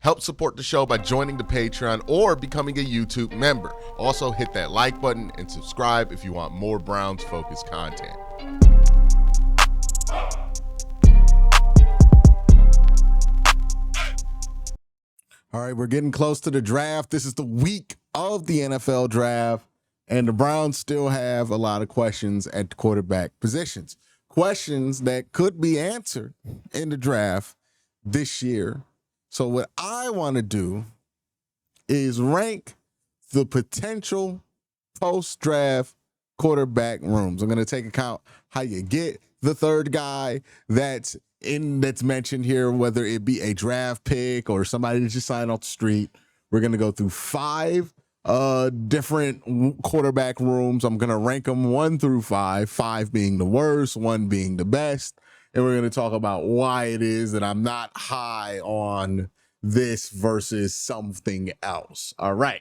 Help support the show by joining the Patreon or becoming a YouTube member. Also, hit that like button and subscribe if you want more Browns-focused content. All right, we're getting close to the draft. This is the week of the NFL draft, and the Browns still have a lot of questions at the quarterback positions. Questions that could be answered in the draft this year. So what I want to do is rank the potential post-draft quarterback rooms. I'm going to take account how you get the third guy that's mentioned here, whether it be a draft pick or somebody that just signed off the street. We're going to go through 5 different quarterback rooms. I'm going to rank them 1 through 5, 5 being the worst, 1 being the best. And we're going to talk about why it is that I'm not high on this versus something else. All right.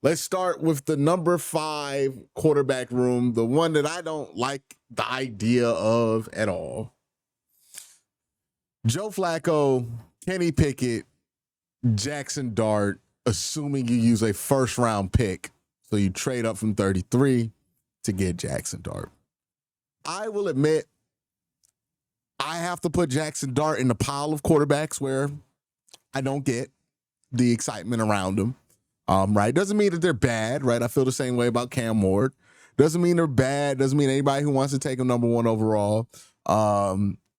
Let's start with the number 5 quarterback room, the one that I don't like the idea of at all. Joe Flacco, Kenny Pickett, Jackson Dart, assuming you use a first-round pick. So you trade up from 33 to get Jackson Dart. I will admit, I have to put Jackson Dart in the pile of quarterbacks where I don't get the excitement around them. Right? Doesn't mean that they're bad, right? I feel the same way about Cam Ward. Doesn't mean they're bad. Doesn't mean anybody who wants to take him number 1 overall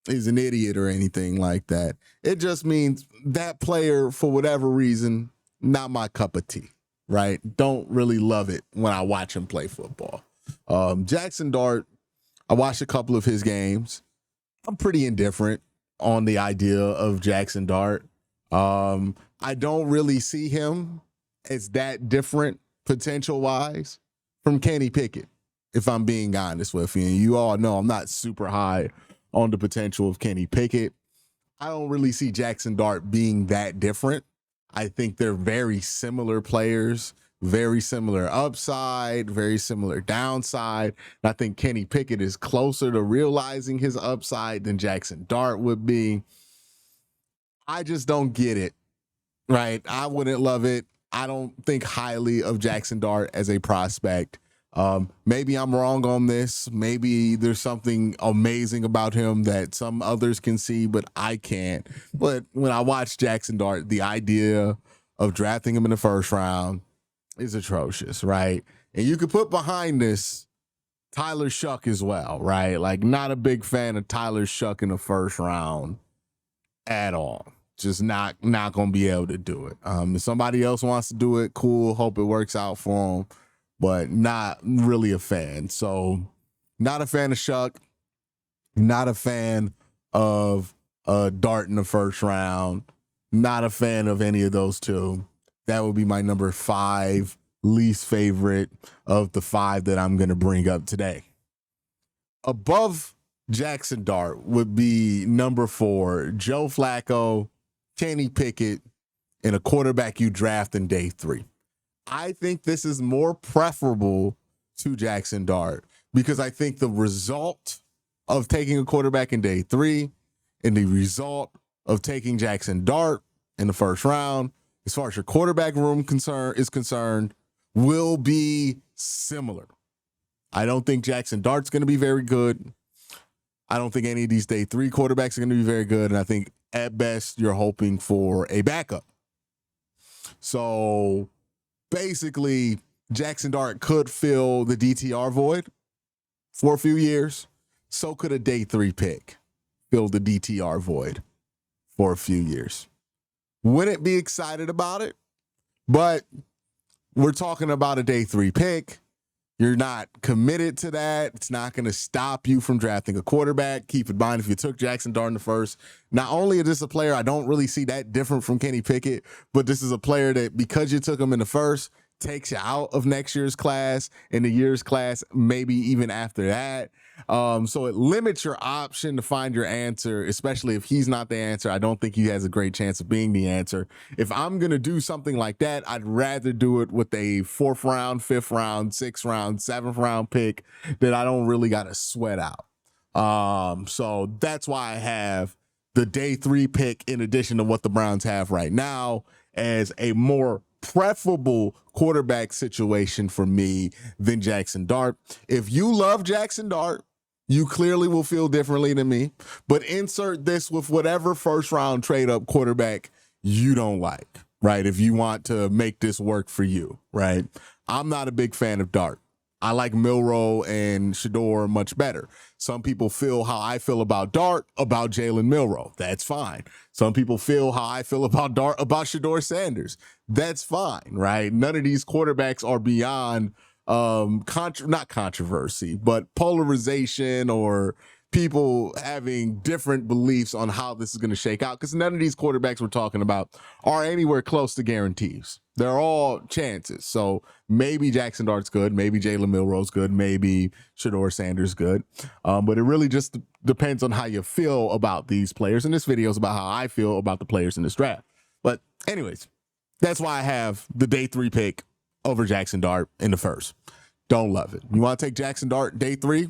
is an idiot or anything like that. It just means that player, for whatever reason, not my cup of tea, right? Don't really love it when I watch him play football. Jackson Dart, I watched a couple of his games. I'm pretty indifferent on the idea of Jackson Dart. I don't really see him as that different potential-wise from Kenny Pickett, if I'm being honest with you. And you all know I'm not super high on the potential of Kenny Pickett. I don't really see Jackson Dart being that different. I think they're very similar players, very similar upside, very similar downside. And I think Kenny Pickett is closer to realizing his upside than Jackson Dart would be. I just don't get it, right? I wouldn't love it. I don't think highly of Jackson Dart as a prospect. Maybe I'm wrong on this. Maybe there's something amazing about him that some others can see, but I can't. But when I watch Jackson Dart, the idea of drafting him in the first round is atrocious, right? And you could put behind this Tyler Shuck as well, right? Like, not a big fan of Tyler Shuck in the first round at all. Just not going to be able to do it. If somebody else wants to do it, cool. Hope it works out for them. But not really a fan. So not a fan of Shuck. Not a fan of Dart in the first round. Not a fan of any of those two. That would be my number 5 least favorite of the 5 that I'm going to bring up today. Above Jackson Dart would be number 4, Joe Flacco, Kenny Pickett, and a quarterback you draft in day 3. I think this is more preferable to Jackson Dart because I think the result of taking a quarterback in day 3 and the result of taking Jackson Dart in the first round, as far as your quarterback room is concerned, will be similar. I don't think Jackson Dart's going to be very good. I don't think any of these day 3 quarterbacks are going to be very good. And I think at best you're hoping for a backup. So basically, Jackson Dart could fill the DTR void for a few years. So could a day 3 pick fill the DTR void for a few years. Wouldn't be excited about it, but we're talking about a day 3 pick. You're not committed to that. It's not going to stop you from drafting a quarterback. Keep in mind, if you took Jackson Dart in the first, not only is this a player I don't really see that different from Kenny Pickett, but this is a player that, because you took him in the first, takes you out of next year's class, in the year's class, maybe even after that. So it limits your option to find your answer, especially if he's not the answer. I don't think he has a great chance of being the answer. If I'm going to do something like that, I'd rather do it with a 4th round, 5th round, 6th round, 7th round pick that I don't really got to sweat out. So that's why I have the day 3 pick in addition to what the Browns have right now as a more preferable quarterback situation for me than Jackson Dart. If you love Jackson Dart, you clearly will feel differently than me, but insert this with whatever first round trade up quarterback you don't like, right? If you want to make this work for you, right? I'm not a big fan of Dart. I like Milroe and Shador much better. Some people feel how I feel about Dart, about Jalen Milroe. That's fine. Some people feel how I feel about Dart, about Shador Sanders. That's fine, right? None of these quarterbacks are beyond not controversy, but polarization or people having different beliefs on how this is going to shake out, because none of these quarterbacks we're talking about are anywhere close to guarantees. They're all chances. So maybe Jackson Dart's good, maybe Jalen Milroe's good, maybe Shador Sanders good. But it really just depends on how you feel about these players. And this video is about how I feel about the players in this draft. But anyways, that's why I have the day 3 pick over Jackson Dart in the first. Don't love it. You want to take Jackson Dart day 3?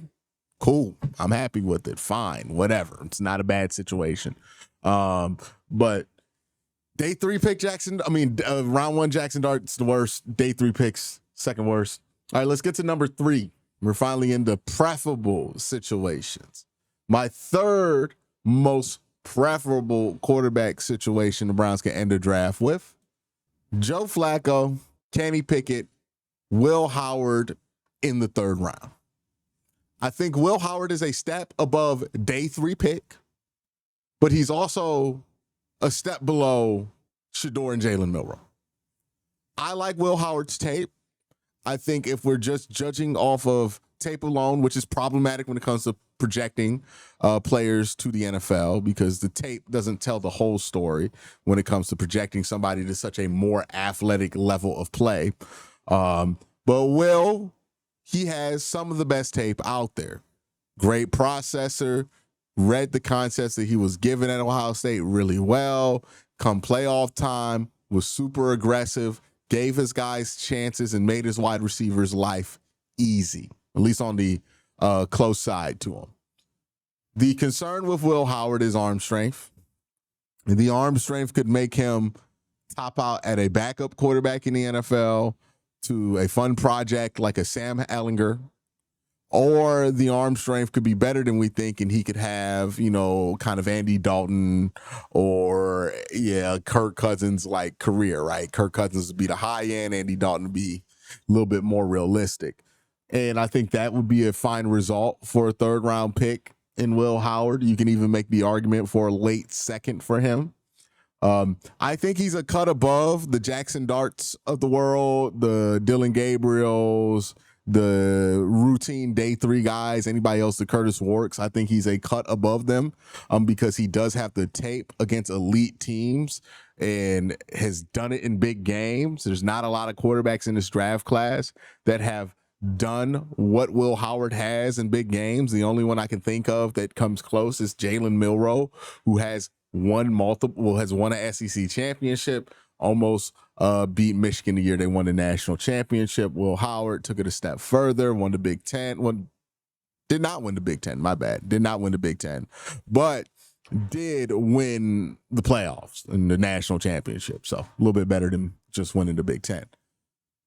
Cool. I'm happy with it. Fine. Whatever. It's not a bad situation. But day 3 pick round 1 Jackson Dart's the worst. Day 3 picks, second worst. All right, let's get to number 3. We're finally into preferable situations. My third most preferable quarterback situation the Browns can end the draft with: Joe Flacco, Kenny Pickett, Will Howard in the 3rd round. I think Will Howard is a step above day 3 pick, but he's also a step below Shador and Jalen Milroe. I like Will Howard's tape. I think if we're just judging off of tape alone, which is problematic when it comes to projecting players to the NFL, because the tape doesn't tell the whole story when it comes to projecting somebody to such a more athletic level of play. But Will, he has some of the best tape out there. Great processor, read the concepts that he was given at Ohio State really well. Come playoff time, was super aggressive, gave his guys chances, and made his wide receivers' life easy, at least on the close side to him. The concern with Will Howard is arm strength. The arm strength could make him top out at a backup quarterback in the NFL, to a fun project like a Sam Ehlinger, or the arm strength could be better than we think, and he could have, kind of Andy Dalton or, Kirk Cousins like career, right? Kirk Cousins would be the high end, Andy Dalton would be a little bit more realistic. And I think that would be a fine result for a 3rd round pick in Will Howard. You can even make the argument for a late second for him. I think he's a cut above the Jackson Darts of the world, the Dylan Gabriels, the routine day 3 guys, anybody else, the Curtis Warwicks. I think he's a cut above them because he does have the tape against elite teams and has done it in big games. There's not a lot of quarterbacks in this draft class that have done what Will Howard has in big games. The only one I can think of that comes close is Jalen Milroe, who has won a SEC championship, almost beat Michigan the year they won the national championship. Will Howard took it a step further, won the Big Ten, did not win the Big Ten, my bad, did not win the Big Ten, but did win the playoffs and the national championship. So a little bit better than just winning the Big Ten.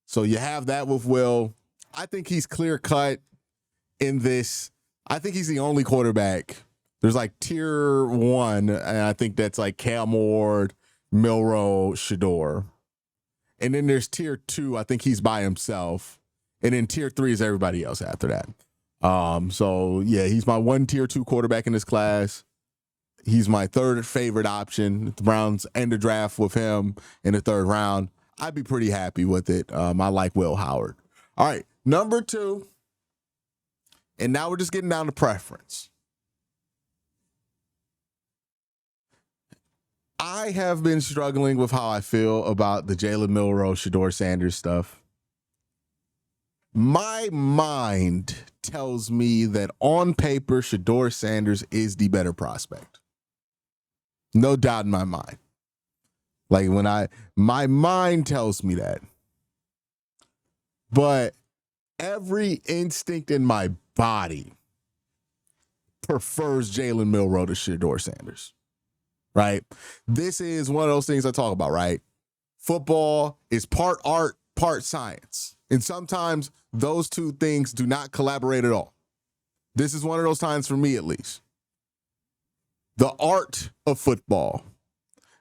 So you have that with Will. I think he's clear cut in this. I think he's the only quarterback. There's like tier 1, and I think that's like Cam Ward, Milroe, Shador. And then there's tier 2. I think he's by himself. And then tier 3 is everybody else after that. He's my 1 tier 2 quarterback in this class. He's my 3rd favorite option. If the Browns end the draft with him in the 3rd round, I'd be pretty happy with it. I like Will Howard. All right, number 2. And now we're just getting down to preference. I have been struggling with how I feel about the Jalen Milroe, Shador Sanders stuff. My mind tells me that on paper, Shador Sanders is the better prospect. No doubt in my mind. Like my mind tells me that. But every instinct in my body prefers Jalen Milroe to Shador Sanders. right? This is one of those things I talk about, right? Football is part art, part science. And sometimes those two things do not collaborate at all. This is one of those times for me, at least. The art of football,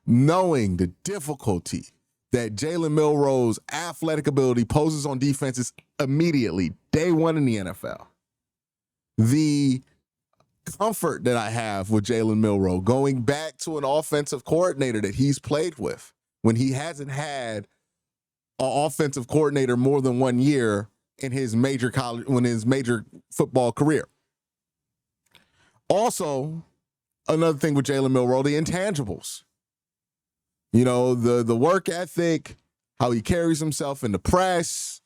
knowing the difficulty that Jalen Milroe's athletic ability poses on defenses immediately, day one in the NFL. The comfort that I have with Jalen Milroe, going back to an offensive coordinator that he's played with when he hasn't had an offensive coordinator more than 1 year in his major football career. Also, another thing with Jalen Milroe, the intangibles. You know, the work ethic, how he carries himself in the press,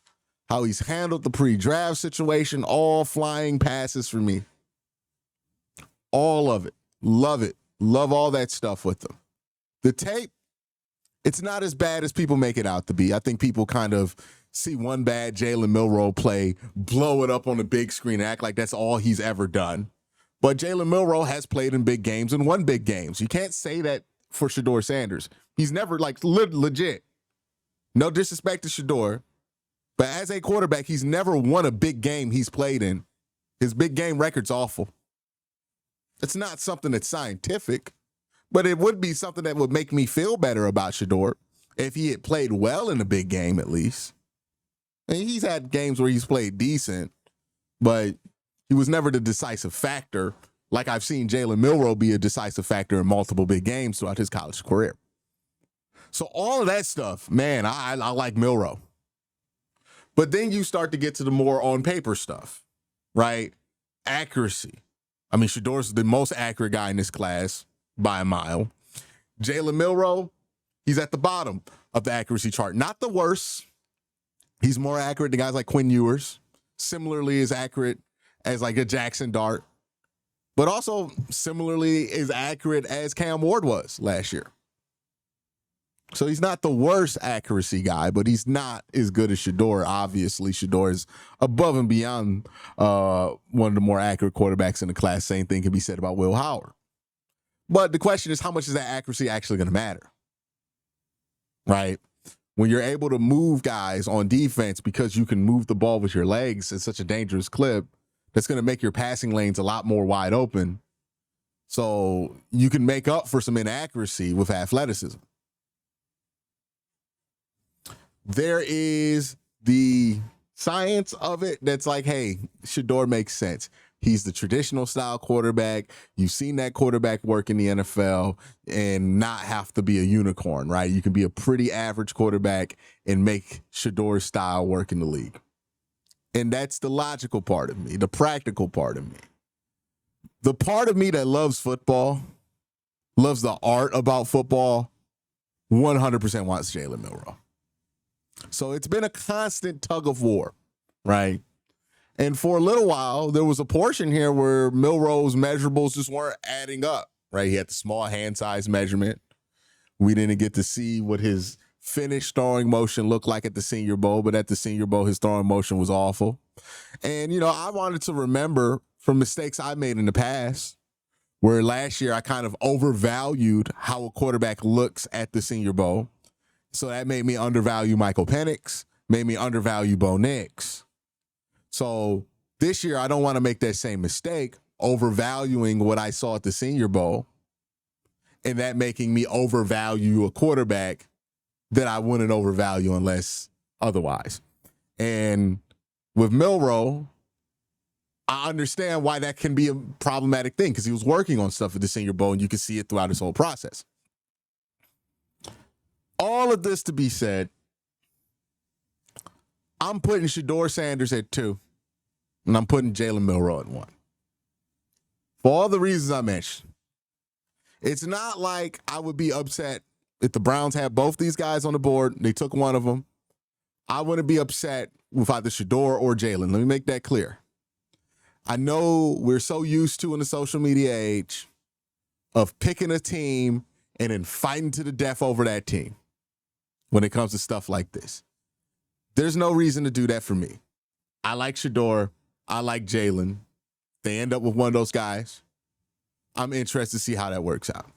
how he's handled the pre-draft situation, all flying passes for me. All of it. Love it. Love all that stuff with them. The tape, it's not as bad as people make it out to be. I think people kind of see one bad Jalen Milroe play, blow it up on the big screen, and act like that's all he's ever done. But Jalen Milroe has played in big games and won big games. You can't say that for Shedeur Sanders. He's never, legit. No disrespect to Shedeur, but as a quarterback, he's never won a big game he's played in. His big game record's awful. It's not something that's scientific, but it would be something that would make me feel better about Shedeur if he had played well in a big game at least. And he's had games where he's played decent, but he was never the decisive factor like I've seen Jalen Milroe be a decisive factor in multiple big games throughout his college career. So all of that stuff, man, I like Milroe. But then you start to get to the more on paper stuff, right? Accuracy. I mean, Shedeur's the most accurate guy in this class by a mile. Jalen Milroe, he's at the bottom of the accuracy chart. Not the worst. He's more accurate than guys like Quinn Ewers. Similarly as accurate as like a Jackson Dart. But also similarly as accurate as Cam Ward was last year. So he's not the worst accuracy guy, but he's not as good as Shedeur. Obviously, Shedeur is above and beyond one of the more accurate quarterbacks in the class. Same thing can be said about Will Howard. But the question is, how much is that accuracy actually going to matter? Right? When you're able to move guys on defense because you can move the ball with your legs at such a dangerous clip, that's going to make your passing lanes a lot more wide open. So you can make up for some inaccuracy with athleticism. There is the science of it that's like, hey, Shedeur makes sense. He's the traditional style quarterback. You've seen that quarterback work in the NFL and not have to be a unicorn, right? You can be a pretty average quarterback and make Shedeur's style work in the league. And that's the logical part of me, the practical part of me. The part of me that loves football, loves the art about football, 100% wants Jalen Milroe. So it's been a constant tug of war, right? And for a little while, there was a portion here where Milroe's measurables just weren't adding up, right? He had the small hand size measurement. We didn't get to see what his finished throwing motion looked like at the Senior Bowl, but at the Senior Bowl, his throwing motion was awful. And, you know, I wanted to remember from mistakes I made in the past, where last year I kind of overvalued how a quarterback looks at the Senior Bowl. So that made me undervalue Michael Penix, made me undervalue Bo Nix. So this year, I don't want to make that same mistake, overvaluing what I saw at the Senior Bowl, and that making me overvalue a quarterback that I wouldn't overvalue unless otherwise. And with Milroe, I understand why that can be a problematic thing because he was working on stuff at the Senior Bowl, and you can see it throughout his whole process. All of this to be said, I'm putting Shedeur Sanders at 2, and I'm putting Jalen Milroe at 1. For all the reasons I mentioned. It's not like I would be upset if the Browns had both these guys on the board, they took one of them. I wouldn't be upset with either Shedeur or Jalen. Let me make that clear. I know we're so used to in the social media age of picking a team and then fighting to the death over that team when it comes to stuff like this. There's no reason to do that for me. I like Shedeur. I like Jalen. They end up with one of those guys. I'm interested to see how that works out.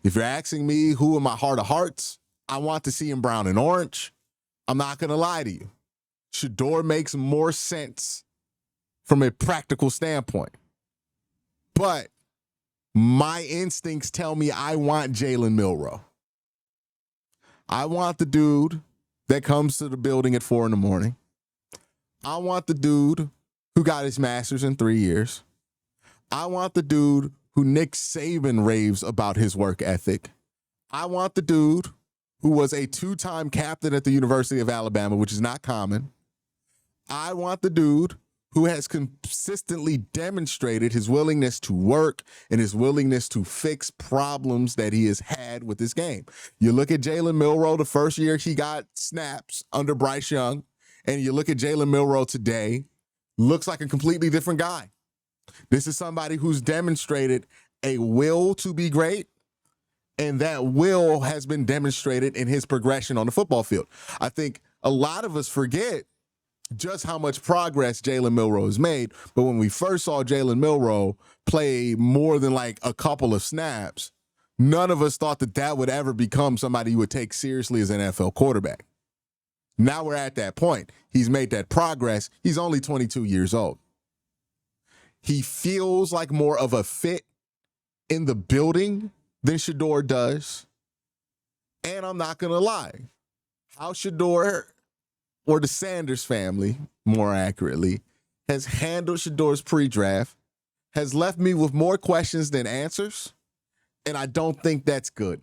If you're asking me who in my heart of hearts I want to see in brown and orange, I'm not going to lie to you. Shedeur makes more sense from a practical standpoint. But my instincts tell me I want Jalen Milroe. I want the dude that comes to the building at 4 a.m. I want the dude who got his master's in 3 years. I want the dude who Nick Saban raves about his work ethic. I want the dude who was a 2-time captain at the University of Alabama, which is not common. I want the dude who has consistently demonstrated his willingness to work and his willingness to fix problems that he has had with his game. You look at Jalen Milroe the first year he got snaps under Bryce Young, and you look at Jalen Milroe today, looks like a completely different guy. This is somebody who's demonstrated a will to be great, and that will has been demonstrated in his progression on the football field. I think a lot of us forget just how much progress Jalen Milroe has made. But when we first saw Jalen Milroe play more than like a couple of snaps, none of us thought that that would ever become somebody you would take seriously as an NFL quarterback. Now we're at that point. He's made that progress. He's only 22 years old. He feels like more of a fit in the building than Shedeur does. And I'm not going to lie. How Shedeur, or the Sanders family, more accurately, has handled Shedeur's pre-draft has left me with more questions than answers, and I don't think that's good.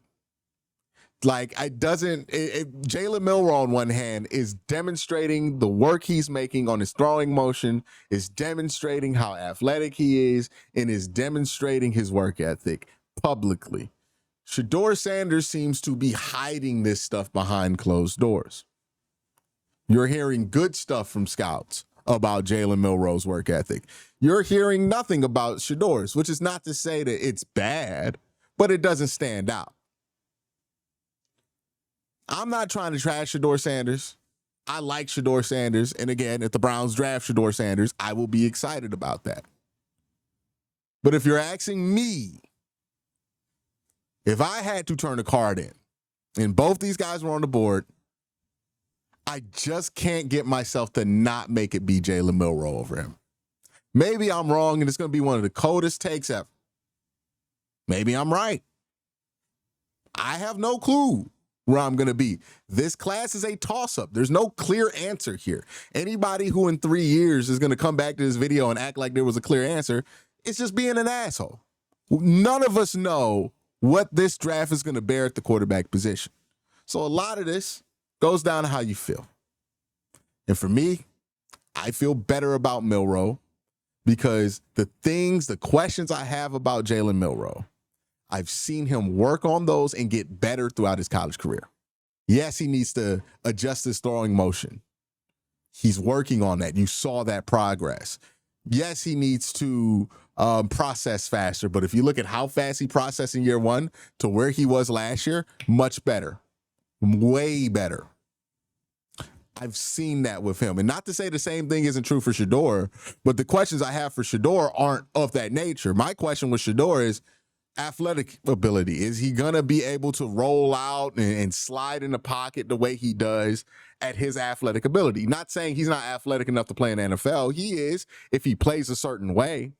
Like, Jalen Milroe on one hand is demonstrating the work he's making on his throwing motion, is demonstrating how athletic he is, and is demonstrating his work ethic publicly. Shedeur Sanders seems to be hiding this stuff behind closed doors. You're hearing good stuff from scouts about Jalen Milroe's work ethic. You're hearing nothing about Shedeur's, which is not to say that it's bad, but it doesn't stand out. I'm not trying to trash Shedeur Sanders. I like Shedeur Sanders. And again, if the Browns draft Shedeur Sanders, I will be excited about that. But if you're asking me, if I had to turn a card in and both these guys were on the board, I just can't get myself to not make it be Jalen Milroe over him. Maybe I'm wrong and it's going to be one of the coldest takes ever. Maybe I'm right. I have no clue where I'm going to be. This class is a toss-up. There's no clear answer here. Anybody who in 3 years is going to come back to this video and act like there was a clear answer, it's just being an asshole. None of us know what this draft is going to bear at the quarterback position. So a lot of this goes down to how you feel. And for me, I feel better about Milroe because the questions I have about Jalen Milroe, I've seen him work on those and get better throughout his college career. Yes, he needs to adjust his throwing motion. He's working on that. You saw that progress. Yes, he needs to process faster, but if you look at how fast he processed in year one to where he was last year, much better, way better. I've seen that with him. And not to say the same thing isn't true for Shedeur, but the questions I have for Shedeur aren't of that nature. My question with Shedeur is athletic ability. Is he going to be able to roll out and slide in the pocket the way he does at his athletic ability? Not saying he's not athletic enough to play in the NFL. He is if he plays a certain way.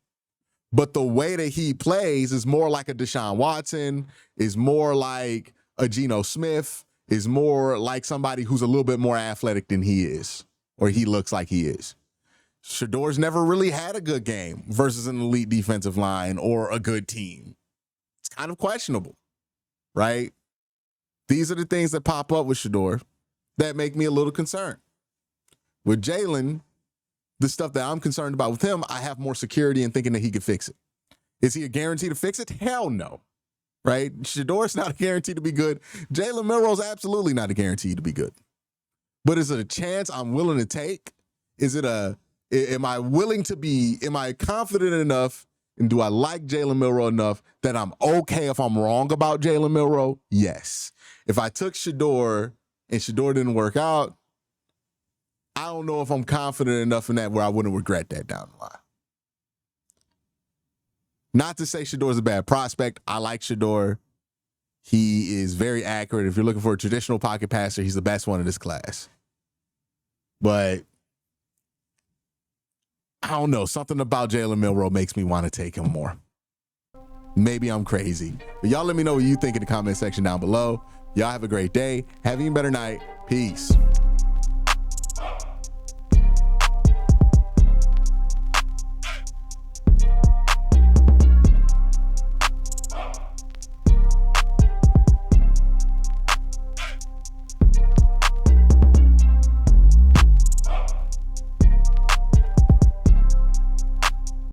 But the way that he plays is more like a Deshaun Watson, is more like a Geno Smith, is more like somebody who's a little bit more athletic than he is, or he looks like he is. Shedeur's never really had a good game versus an elite defensive line or a good team. It's kind of questionable, right? These are the things that pop up with Shedeur that make me a little concerned. With Jalen, the stuff that I'm concerned about with him, I have more security in thinking that he could fix it. Is he a guarantee to fix it? Hell no. Right? Shedeur's not a guarantee to be good. Jalen Milroe's absolutely not a guarantee to be good. But is it a chance I'm willing to take? Am I confident enough, and do I like Jalen Milroe enough that I'm okay if I'm wrong about Jalen Milroe? Yes. If I took Shedeur and Shedeur didn't work out, I don't know if I'm confident enough in that where I wouldn't regret that down the line. Not to say Shedeur's a bad prospect. I like Shedeur. He is very accurate. If you're looking for a traditional pocket passer, he's the best one in this class. But I don't know. Something about Jalen Milroe makes me want to take him more. Maybe I'm crazy. But y'all let me know what you think in the comment section down below. Y'all have a great day. Have an even better night. Peace.